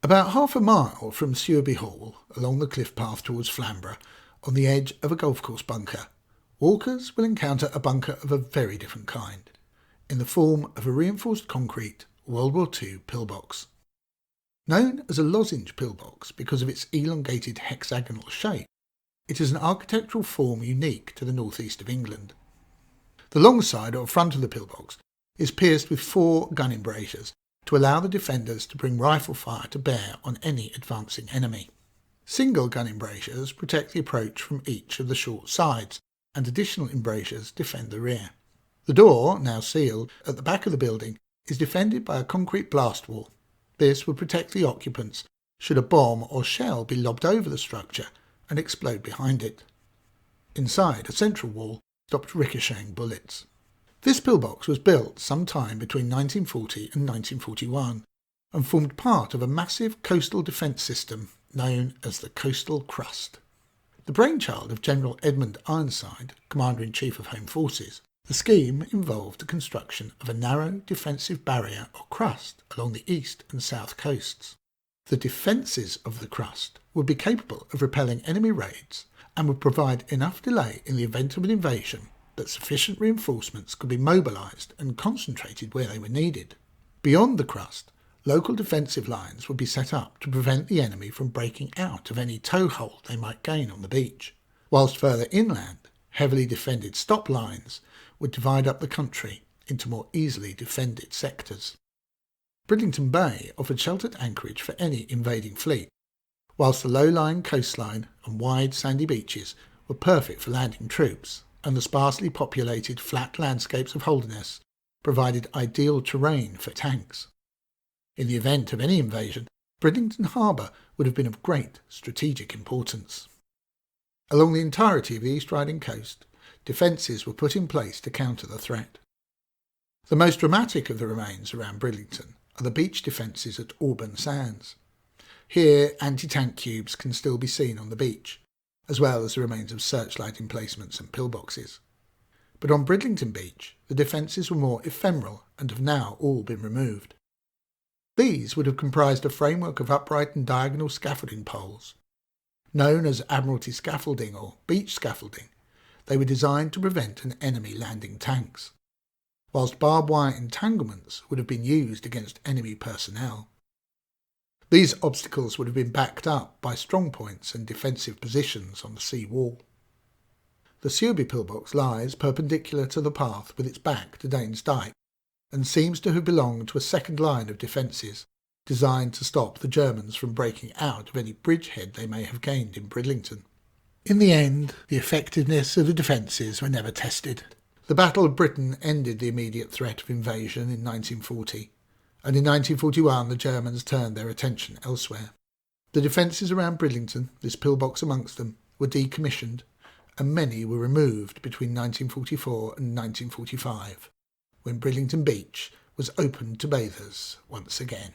About half a mile from Sewerby Hall, along the cliff path towards Flamborough, on the edge of a golf course bunker, walkers will encounter a bunker of a very different kind, in the form of a reinforced concrete World War II pillbox. Known as a lozenge pillbox because of its elongated hexagonal shape, it is an architectural form unique to the northeast of England. The long side or front of the pillbox is pierced with 4 gun embrasures to allow the defenders to bring rifle fire to bear on any advancing enemy. Single gun embrasures protect the approach from each of the short sides, and additional embrasures defend the rear. The door, now sealed, at the back of the building is defended by a concrete blast wall. This would protect the occupants should a bomb or shell be lobbed over the structure and explode behind it. Inside, a central wall stopped ricocheting bullets. This pillbox was built sometime between 1940 and 1941 and formed part of a massive coastal defence system known as the Coastal Crust. The brainchild of General Edmund Ironside, Commander-in-Chief of Home Forces, the scheme involved the construction of a narrow defensive barrier or crust along the east and south coasts. The defences of the crust would be capable of repelling enemy raids and would provide enough delay in the event of an invasion that sufficient reinforcements could be mobilised and concentrated where they were needed. Beyond the crust, local defensive lines would be set up to prevent the enemy from breaking out of any toehold they might gain on the beach, whilst further inland, heavily defended stop lines would divide up the country into more easily defended sectors. Bridlington Bay offered sheltered anchorage for any invading fleet, whilst the low-lying coastline and wide sandy beaches were perfect for landing troops, and the sparsely populated flat landscapes of Holderness provided ideal terrain for tanks. In the event of any invasion, Bridlington Harbour would have been of great strategic importance. Along the entirety of the East Riding coast, defences were put in place to counter the threat. The most dramatic of the remains around Bridlington are the beach defences at Auburn Sands. Here, anti-tank cubes can still be seen on the beach, as well as the remains of searchlight emplacements and pillboxes. But on Bridlington Beach, the defences were more ephemeral and have now all been removed. These would have comprised a framework of upright and diagonal scaffolding poles. Known as Admiralty scaffolding or beach scaffolding, they were designed to prevent an enemy landing tanks, whilst barbed wire entanglements would have been used against enemy personnel. These obstacles would have been backed up by strong points and defensive positions on the sea wall. The Sewerby Pillbox lies perpendicular to the path with its back to Danes Dyke, and seems to have belonged to a second line of defences, designed to stop the Germans from breaking out of any bridgehead they may have gained in Bridlington. In the end, the effectiveness of the defences were never tested. The Battle of Britain ended the immediate threat of invasion in 1940, and in 1941 the Germans turned their attention elsewhere. The defences around Bridlington, this pillbox amongst them, were decommissioned, and many were removed between 1944 and 1945, when Bridlington Beach was opened to bathers once again.